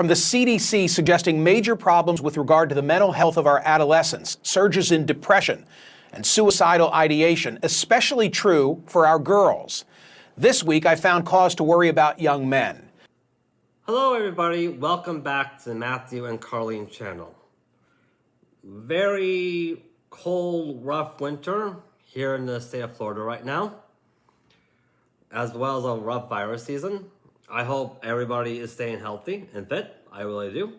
from the CDC suggesting major problems with regard to the mental health of our adolescents, surges in depression and suicidal ideation, especially true for our girls. This week, I found cause to worry about young men. Hello, everybody. Welcome back to the Matthew and Carlene channel. Very cold, rough winter here in the state of Florida right now, as well as a rough virus season. I hope everybody is staying healthy and fit. I really do.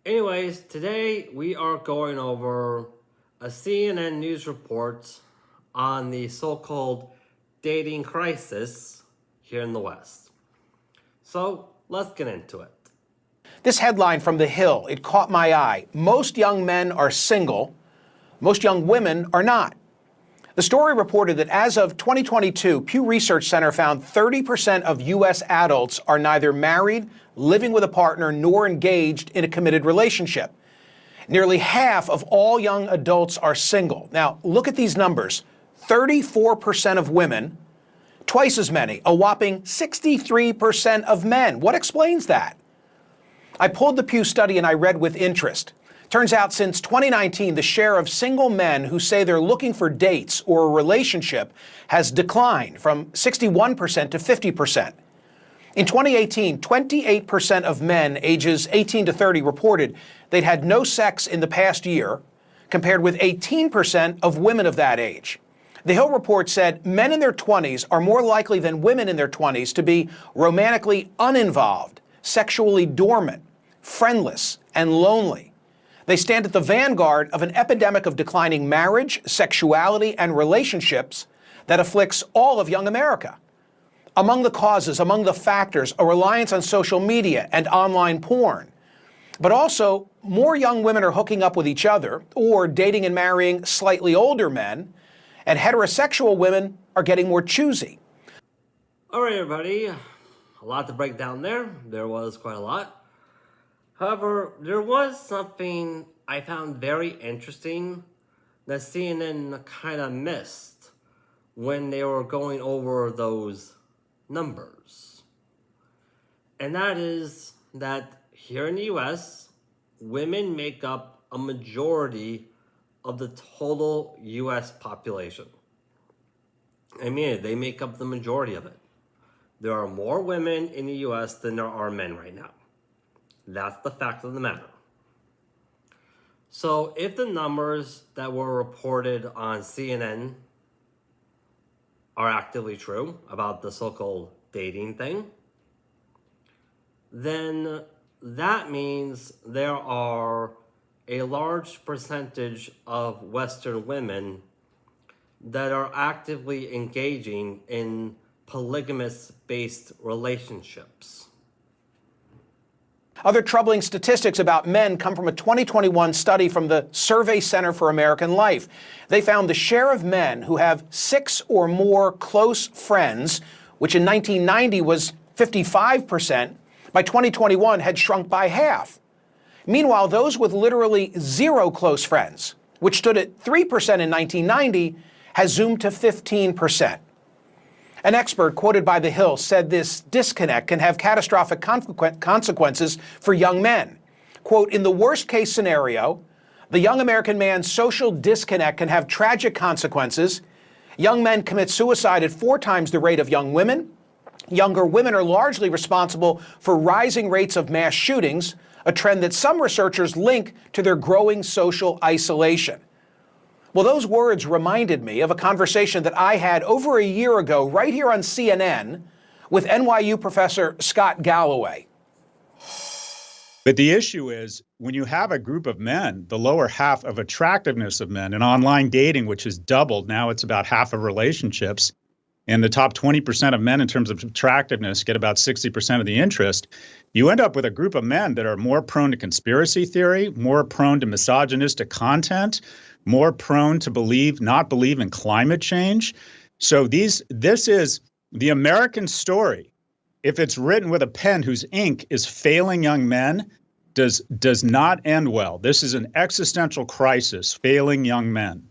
Anyways, today we are going over a CNN news report on the so-called dating crisis here in the West. So let's get into it. This headline from The Hill, it caught my eye. Most young men are single. Most young women are not. The story reported that as of 2022, Pew Research Center found 30% of U.S. adults are neither married, living with a partner, nor engaged in a committed relationship. Nearly half of all young adults are single. Now, look at these numbers. 34% of women, twice as many, a whopping 63% of men. What explains that? I pulled the Pew study and I read with interest. Turns out since 2019, the share of single men who say they're looking for dates or a relationship has declined from 61% to 50%. In 2018, 28% of men ages 18 to 30 reported they'd had no sex in the past year, compared with 18% of women of that age. The Hill report said men in their 20s are more likely than women in their 20s to be romantically uninvolved, sexually dormant, friendless, and lonely. They stand at the vanguard of an epidemic of declining marriage, sexuality, and relationships that afflicts all of young America. Among the causes, among the factors, a reliance on social media and online porn. But also, more young women are hooking up with each other or dating and marrying slightly older men, and heterosexual women are getting more choosy. All right, everybody. A lot to break down there. There was quite a lot. However, there was something I found very interesting that CNN kind of missed when they were going over those numbers. And that is that here in the US, women make up a majority of the total US population. I mean, they make up the majority of it. There are more women in the US than there are men right now. That's the fact of the matter. So if the numbers that were reported on CNN are actively true about the so-called dating thing, then that means there are a large percentage of Western women that are actively engaging in polygamous-based relationships. Other troubling statistics about men come from a 2021 study from the Survey Center for American Life. They found the share of men who have 6 or more close friends, which in 1990 was 55%, by 2021 had shrunk by half. Meanwhile, those with literally 0 close friends, which stood at 3% in 1990, has zoomed to 15%. An expert quoted by The Hill said this disconnect can have catastrophic consequences for young men. Quote, in the worst case scenario, the young American man's social disconnect can have tragic consequences. Young men commit suicide at 4 times the rate of young women. Younger women are largely responsible for rising rates of mass shootings, a trend that some researchers link to their growing social isolation. Well, those words reminded me of a conversation that I had over a year ago right here on CNN with NYU professor Scott Galloway. But the issue is, when you have a group of men, the lower half of attractiveness of men in online dating, which has doubled, now it's about half of relationships, and the top 20% of men in terms of attractiveness get about 60% of the interest, you end up with a group of men that are more prone to conspiracy theory, more prone to misogynistic content, more prone to not believe in climate change. So this is the American story. If it's written with a pen whose ink is failing young men, does not end well. This is an existential crisis, failing young men.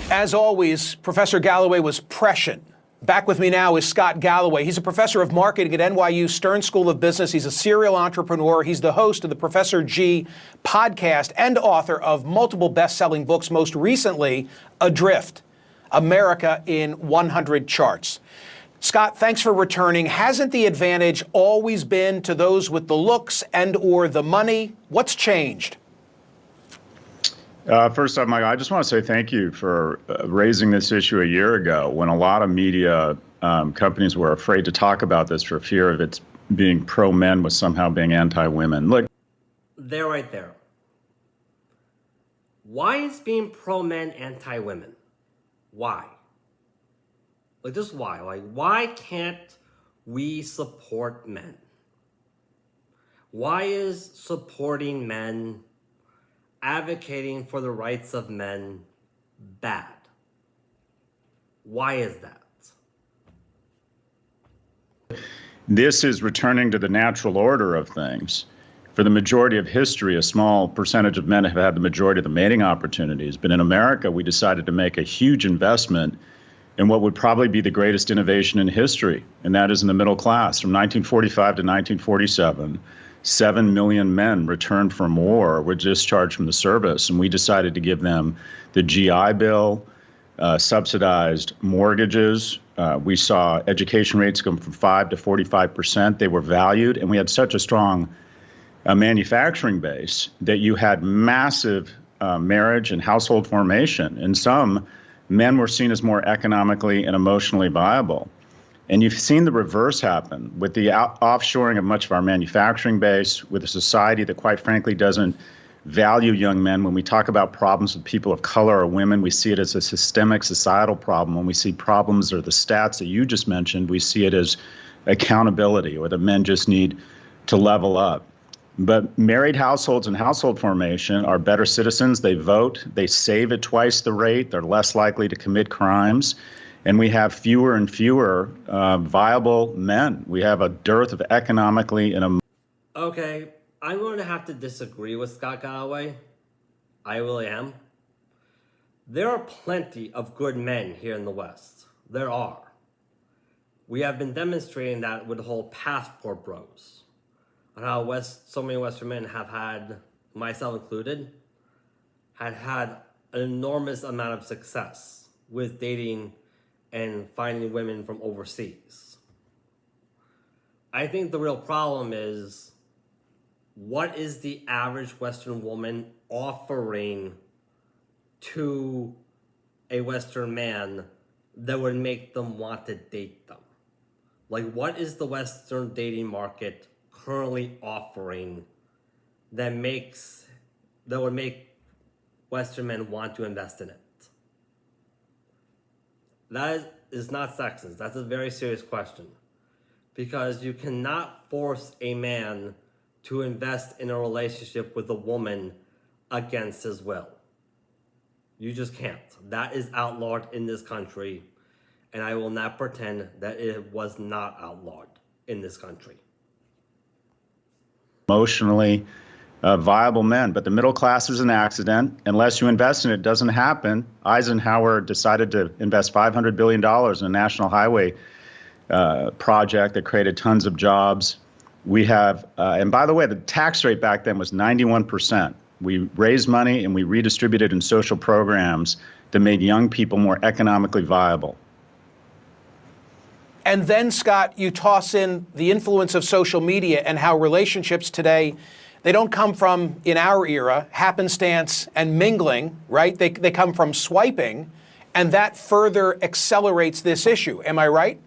As always, Professor Galloway was prescient Back with me now is Scott Galloway. He's a professor of marketing at NYU Stern School of Business. He's a serial entrepreneur. He's the host of the Professor G podcast and author of multiple best-selling books, most recently, Adrift, America in 100 Charts. Scott, thanks for returning. Hasn't the advantage always been to those with the looks and or the money? What's changed? First off, Michael, I just want to say thank you for raising this issue a year ago when a lot of media companies were afraid to talk about this for fear of its being pro-men was somehow being anti-women. Look, They're right there. Why is being pro-men anti-women? Why? Like, just why? Like, why can't we support men? Why is supporting men, advocating for the rights of men, bad? Why is that? this is returning to the natural order of things. For the majority of history, a small percentage of men have had the majority of the mating opportunities. But in America, we decided to make a huge investment in what would probably be the greatest innovation in history, and that is in the middle class. From 1945 to 1947, 7 million men returned from war, were discharged from the service, and we decided to give them the GI Bill, subsidized mortgages. We saw education rates go from 5 to 45%. They were valued, and we had such a strong manufacturing base that you had massive marriage and household formation. And some men were seen as more economically and emotionally viable. And you've seen the reverse happen with the offshoring of much of our manufacturing base, with a society that, quite frankly, doesn't value young men. When we talk about problems with people of color or women, we see it as a systemic societal problem. When we see problems or the stats that you just mentioned, we see it as accountability, or that men just need to level up. But married households and household formation are better citizens. They vote. They save at twice the rate. They're less likely to commit crimes. And we have fewer and fewer viable men. We have a dearth of economically and Okay, I'm going to have to disagree with Scott Galloway. I really am. There are plenty of good men here in the West. There are. We have been demonstrating that with the whole passport bros. And how so many Western men have had, myself included, had an enormous amount of success with dating and finding women from overseas. I think the real problem is, what is the average Western woman offering to a Western man that would make them want to date them? Like, what is the Western dating market currently offering that would make Western men want to invest in it? That is not sexist. That's a very serious question, because you cannot force a man to invest in a relationship with a woman against his will. You just can't. That is outlawed in this country, and I will not pretend that it was not outlawed in this country. emotionally viable men. But the middle class is an accident. Unless you invest in it, it doesn't happen. Eisenhower decided to invest $500 billion in a national highway project that created tons of jobs. We have, and by the way, the tax rate back then was 91%. We raised money and we redistributed in social programs that made young people more economically viable. And then, Scott, you toss in the influence of social media and how relationships today, they don't come from, in our era, happenstance and mingling, right? They come from swiping, and that further accelerates this issue. Am I right?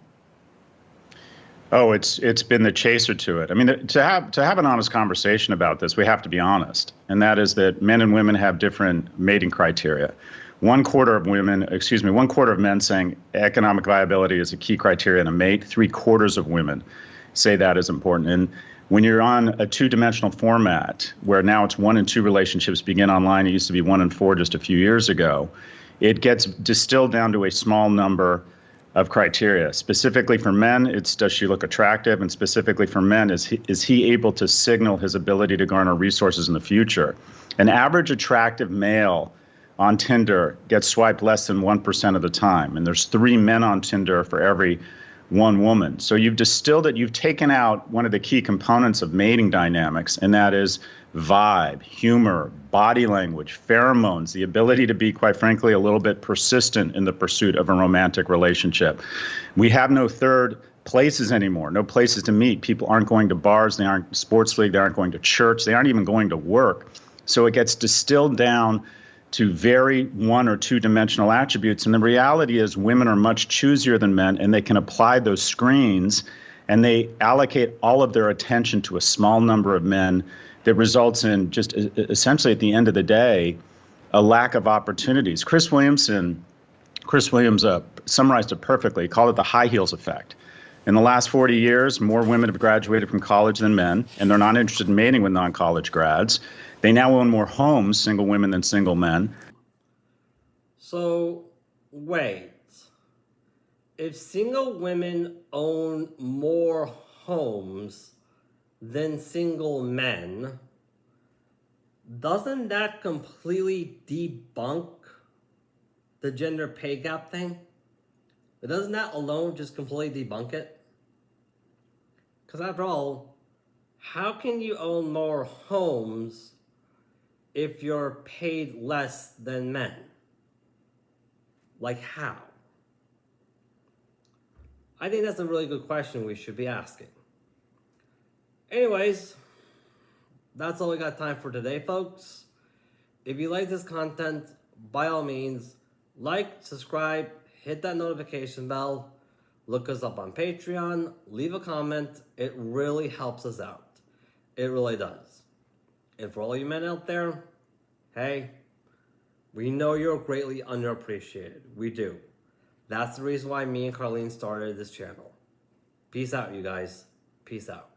Oh, it's been the chaser to it. I mean, to have an honest conversation about this, we have to be honest, and that is that men and women have different mating criteria. One quarter of men saying economic viability is a key criteria in a mate. 3/4 of women say that is important. And when you're on a two-dimensional format, where now it's 1 and 2 relationships begin online, it used to be 1 and 4 just a few years ago, it gets distilled down to a small number of criteria. Specifically for men, it's does she look attractive? And specifically for men, is he able to signal his ability to garner resources in the future? An average attractive male on Tinder gets swiped less than 1% of the time. And there's 3 men on Tinder for every 1 woman. So you've distilled it, you've taken out one of the key components of mating dynamics, and that is vibe, humor, body language, pheromones, the ability to be, quite frankly, a little bit persistent in the pursuit of a romantic relationship. We have no third places anymore, no places to meet. People aren't going to bars, they aren't sports league, they aren't going to church, they aren't even going to work. So it gets distilled down to very 1 or 2 dimensional attributes. And the reality is women are much choosier than men, and they can apply those screens, and they allocate all of their attention to a small number of men that results in just essentially at the end of the day, a lack of opportunities. Chris Williams summarized it perfectly. He called it the high heels effect. In the last 40 years, more women have graduated from college than men, and they're not interested in mating with non-college grads. They now own more homes, single women, than single men. So, wait. If single women own more homes than single men, doesn't that completely debunk the gender pay gap thing? Doesn't that alone just completely debunk it? Because after all, how can you own more homes if you're paid less than men? Like how? I think that's a really good question we should be asking. Anyways, that's all we got time for today, folks. If you like this content, by all means, like, subscribe, hit that notification bell, look us up on Patreon, leave a comment. It really helps us out. It really does. And for all you men out there, hey, we know you're greatly underappreciated. We do. That's the reason why me and Carlene started this channel. Peace out, you guys. Peace out.